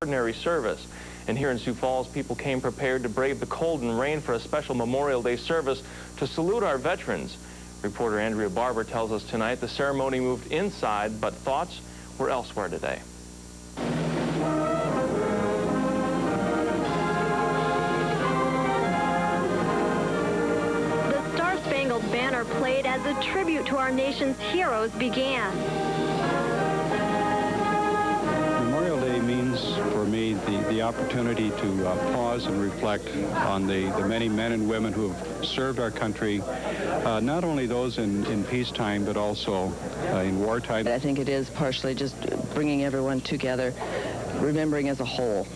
extraordinary service. And here in Sioux Falls, people came prepared to brave the cold and rain for a special Memorial Day service to salute our veterans. Reporter Andrea Barber tells us tonight the ceremony moved inside, but thoughts were elsewhere today. The Star-Spangled Banner played as a tribute to our nation's heroes began. Memorial Day means for me the opportunity to pause and reflect on the many men and women who have served our country, not only those in peacetime, but also in wartime. I think it is partially just bringing everyone together, remembering as a whole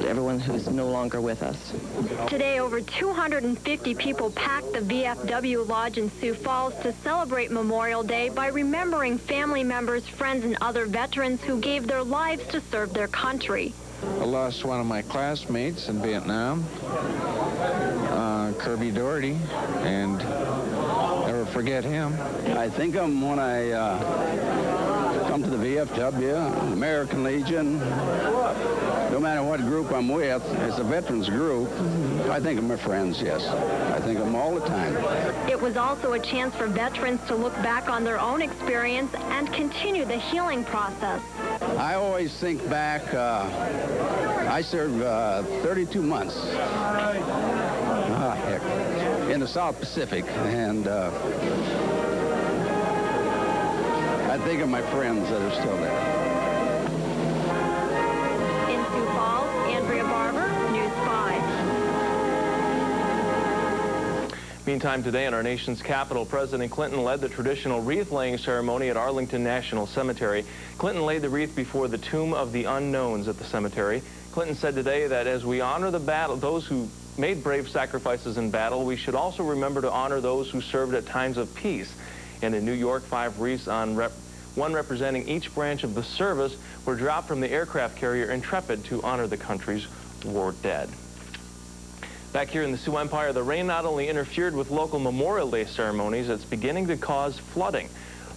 everyone who's no longer with us. Today, over 250 people packed the VFW Lodge in Sioux Falls to celebrate Memorial Day by remembering family members, friends, and other veterans who gave their lives to serve their country. I lost one of my classmates in Vietnam, Kirby Doherty, and never forget him. I think of him when I come to the VFW, American Legion. No matter what group I'm with, it's a veterans group. I think of my friends, yes. I think of them all the time. It was also a chance for veterans to look back on their own experience and continue the healing process. I always think back, I served 32 months in the South Pacific, and I think of my friends that are still there. In Sioux Falls, Andrea Barber, News 5. Meantime, today in our nation's capital, President Clinton led the traditional wreath-laying ceremony at Arlington National Cemetery. Clinton laid the wreath before the Tomb of the Unknowns at the cemetery. Clinton said today that as we honor the battle, those who made brave sacrifices in battle, we should also remember to honor those who served at times of peace. And in New York, 5 wreaths on one representing each branch of the service were dropped from the aircraft carrier Intrepid to honor the country's war dead. Back here in the Sioux Empire, the rain not only interfered with local Memorial Day ceremonies, it's beginning to cause flooding.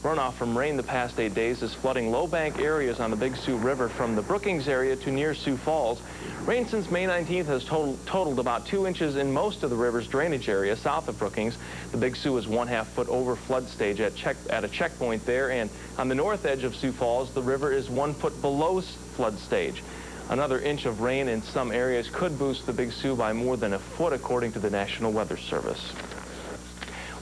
Runoff from rain the past 8 days is flooding low bank areas on the Big Sioux River from the Brookings area to near Sioux Falls. Rain since May 19th has totaled about 2 inches in most of the river's drainage area south of Brookings. The Big Sioux is 1/2 foot over flood stage at a checkpoint there, and on the north edge of Sioux Falls, the river is 1 foot below flood stage. Another inch of rain in some areas could boost the Big Sioux by more than 1 foot, according to the National Weather Service.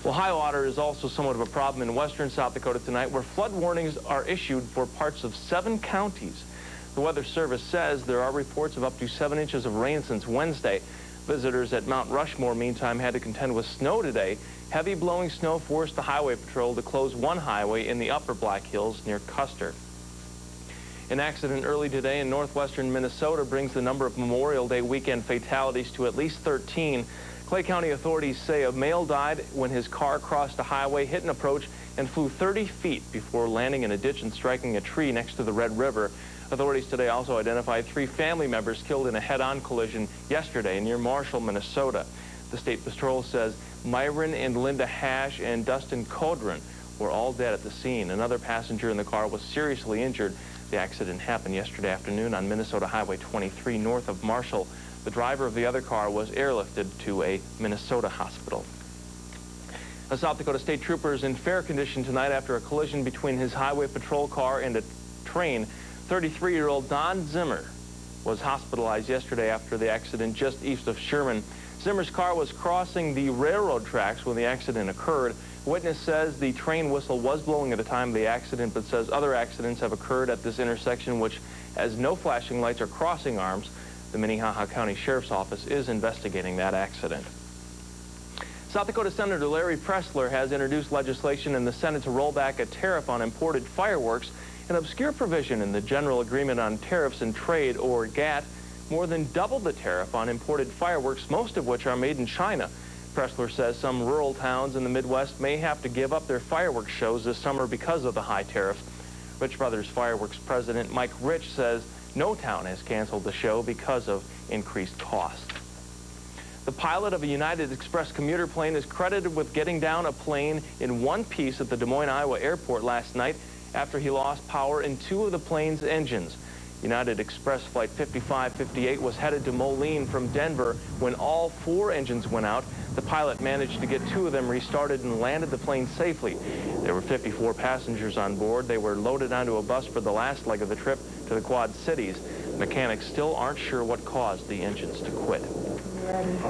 Well, high water is also somewhat of a problem in western South Dakota tonight, where flood warnings are issued for parts of 7 counties. The Weather Service says there are reports of up to 7 inches of rain since Wednesday. Visitors at Mount Rushmore, meantime, had to contend with snow today. Heavy blowing snow forced the Highway Patrol to close one highway in the upper Black Hills near Custer. An accident early today in northwestern Minnesota brings the number of Memorial Day weekend fatalities to at least 13. Clay County authorities say a male died when his car crossed a highway, hit an approach, and flew 30 feet before landing in a ditch and striking a tree next to the Red River. Authorities today also identified 3 family members killed in a head-on collision yesterday near Marshall, Minnesota. The State Patrol says Myron and Linda Hash and Dustin Kodron were all dead at the scene. Another passenger in the car was seriously injured. The accident happened yesterday afternoon on Minnesota Highway 23 north of Marshall. The driver of the other car was airlifted to a Minnesota hospital. A South Dakota State Trooper is in fair condition tonight after a collision between his Highway Patrol car and a train. 33-year-old Don Zimmer was hospitalized yesterday after the accident just east of Sherman. Zimmer's car was crossing the railroad tracks when the accident occurred. A witness says the train whistle was blowing at the time of the accident, but says other accidents have occurred at this intersection which has no flashing lights or crossing arms. The Minnehaha County Sheriff's Office is investigating that accident. South Dakota Senator Larry Pressler has introduced legislation in the Senate to roll back a tariff on imported fireworks, an obscure provision in the General Agreement on Tariffs and Trade, or GATT, more than doubled the tariff on imported fireworks, most of which are made in China. Pressler says some rural towns in the Midwest may have to give up their fireworks shows this summer because of the high tariffs. Rich Brothers Fireworks President Mike Rich says no town has canceled the show because of increased cost. The pilot of a United Express commuter plane is credited with getting down a plane in one piece at the Des Moines, Iowa airport last night after he lost power in 2 of the plane's engines. United Express Flight 5558 was headed to Moline from Denver when all 4 engines went out. The pilot managed to get 2 of them restarted and landed the plane safely. There were 54 passengers on board. They were loaded onto a bus for the last leg of the trip to the Quad Cities. Mechanics still aren't sure what caused the engines to quit.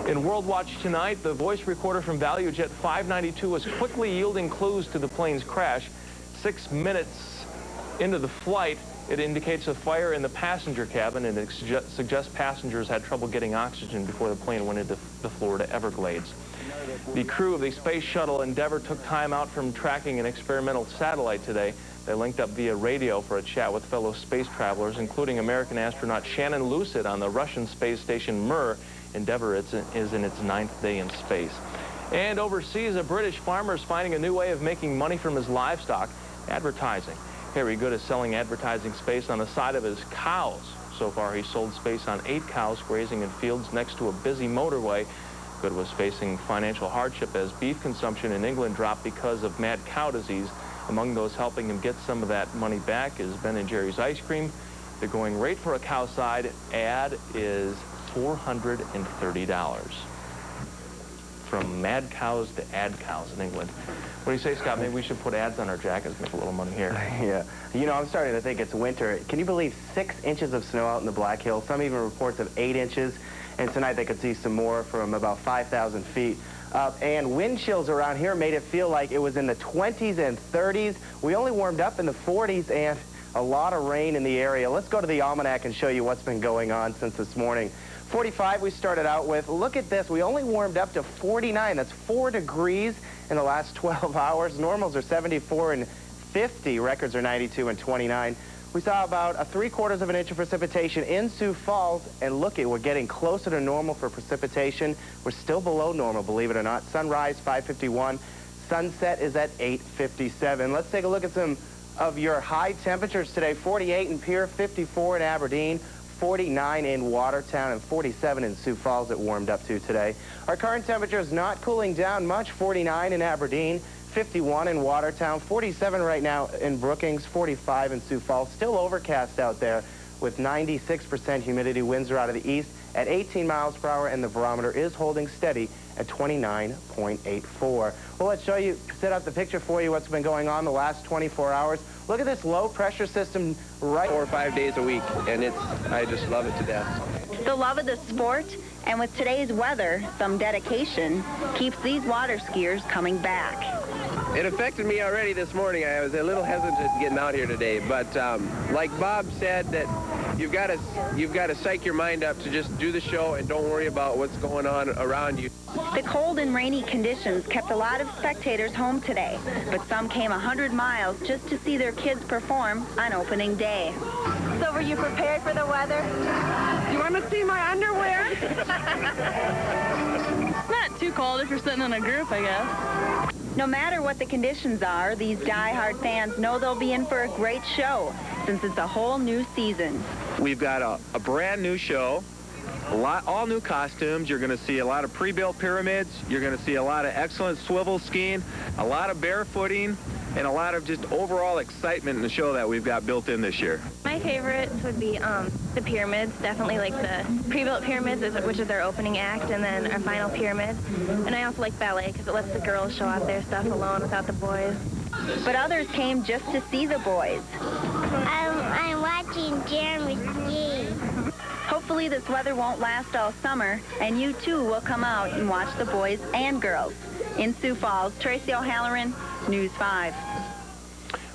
In World Watch tonight, the voice recorder from ValueJet 592 was quickly yielding clues to the plane's crash. 6 minutes into the flight, it indicates a fire in the passenger cabin, and it suggests passengers had trouble getting oxygen before the plane went into the Florida Everglades. The crew of the Space Shuttle Endeavour took time out from tracking an experimental satellite today. They linked up via radio for a chat with fellow space travelers, including American astronaut Shannon Lucid on the Russian space station Mir. Endeavour is in its 9th day in space. And overseas, a British farmer is finding a new way of making money from his livestock: advertising. Harry Good is selling advertising space on the side of his cows. So far, he's sold space on 8 cows grazing in fields next to a busy motorway. Good was facing financial hardship as beef consumption in England dropped because of mad cow disease. Among those helping him get some of that money back is Ben & Jerry's ice cream. The going rate for a cow side ad is $430. From mad cows to ad cows in England. What do you say, Scott? Maybe we should put ads on our jackets, make a little money here. Yeah. You know, I'm starting to think it's winter. Can you believe 6 inches of snow out in the Black Hills? Some even reports of 8 inches. And tonight they could see some more from about 5,000 feet up. And wind chills around here made it feel like it was in the 20s and 30s. We only warmed up in the 40s and a lot of rain in the area. Let's go to the almanac and show you what's been going on since this morning. 45 we started out with. Look at this. We only warmed up to 49. That's 4 degrees in the last 12 hours. Normals are 74 and 50. Records are 92 and 29. We saw about a 3/4 of an inch of precipitation in Sioux Falls. And look, we're getting closer to normal for precipitation. We're still below normal, believe it or not. Sunrise, 5:51. Sunset is at 8:57. Let's take a look at some of your high temperatures today. 48 in Pierre, 54 in Aberdeen, 49 in Watertown, and 47 in Sioux Falls it warmed up to today. Our current temperature is not cooling down much. 49 in Aberdeen, 51 in Watertown, 47 right now in Brookings, 45 in Sioux Falls. Still overcast out there with 96% humidity. Winds are out of the east at 18 miles per hour, and the barometer is holding steady at 29.84. Well, let's show you, set up the picture for you, what's been going on the last 24 hours. Look at this low pressure system right 4 or 5 days a week, and I just love it to death. The love of the sport, and with today's weather, some dedication, keeps these water skiers coming back. It affected me already this morning. I was a little hesitant getting out here today, but like Bob said, that you've got to psych your mind up to just do the show and don't worry about what's going on around you. The cold and rainy conditions kept a lot of spectators home today, but some came 100 miles just to see their kids perform on opening day. So were you prepared for the weather? You want to see my underwear? It's not too cold if you're sitting in a group, I guess. No matter what the conditions are, these die-hard fans know they'll be in for a great show, since it's a whole new season. We've got a brand new show, all new costumes. You're going to see a lot of pre-built pyramids. You're going to see a lot of excellent swivel skiing, a lot of barefooting, and a lot of just overall excitement in the show that we've got built in this year. My favorites would be the pyramids, definitely like the pre-built pyramids, which is our opening act, and then our final pyramid. And I also like ballet because it lets the girls show off their stuff alone without the boys. But others came just to see the boys. I'm watching Jeremy ski. Hopefully this weather won't last all summer, and you too will come out and watch the boys and girls. In Sioux Falls, Tracy O'Halloran, News 5.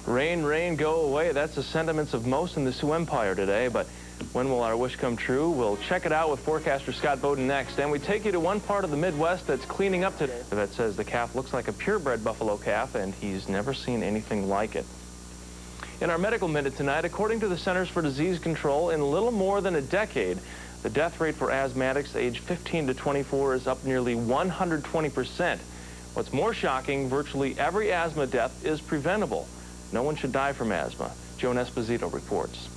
Rain, rain, go away. That's the sentiments of most in the Sioux Empire today, but when will our wish come true? We'll check it out with forecaster Scott Beaudoin next, and we take you to one part of the Midwest that's cleaning up today. That says the calf looks like a purebred buffalo calf, and he's never seen anything like it. In our medical minute tonight, according to the Centers for Disease Control, in little more than a decade, the death rate for asthmatics aged 15 to 24 is up nearly 120%. What's more shocking, virtually every asthma death is preventable. No one should die from asthma. Joan Esposito reports.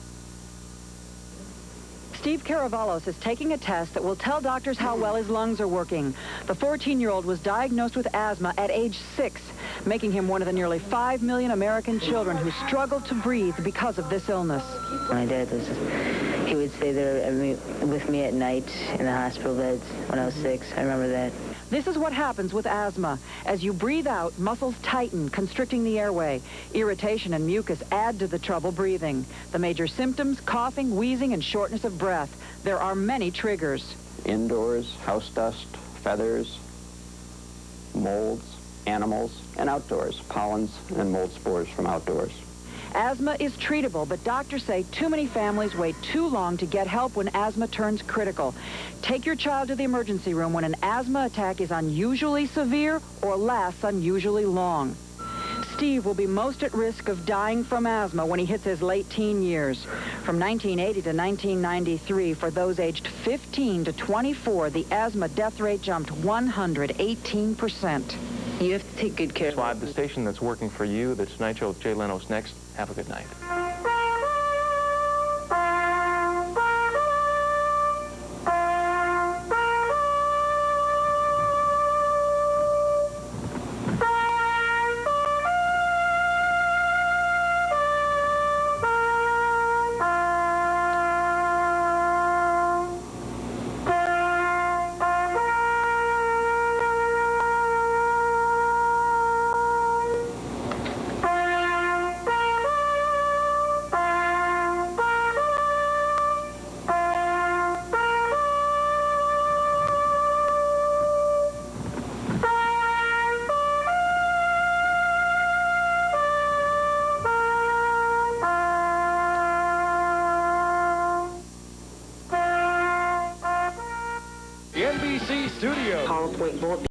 Steve Caravallos is taking a test that will tell doctors how well his lungs are working. The 14-year-old was diagnosed with asthma at age 6, making him one of the nearly 5 million American children who struggle to breathe because of this illness. My dad he would stay there with me at night in the hospital beds when I was 6. I remember that. This is what happens with asthma. As you breathe out, muscles tighten, constricting the airway. Irritation and mucus add to the trouble breathing. The major symptoms, coughing, wheezing, and shortness of breath. There are many triggers. Indoors, house dust, feathers, molds, animals, and outdoors, pollens and mold spores from outdoors. Asthma is treatable, but doctors say too many families wait too long to get help when asthma turns critical. Take your child to the emergency room when an asthma attack is unusually severe or lasts unusually long. Steve will be most at risk of dying from asthma when he hits his late teen years. From 1980 to 1993, for those aged 15 to 24, the asthma death rate jumped 118%. You have to take good care of it. The station that's working for you, The Tonight Show with Jay Leno's next. Have a good night. NBC Studio. PowerPoint board.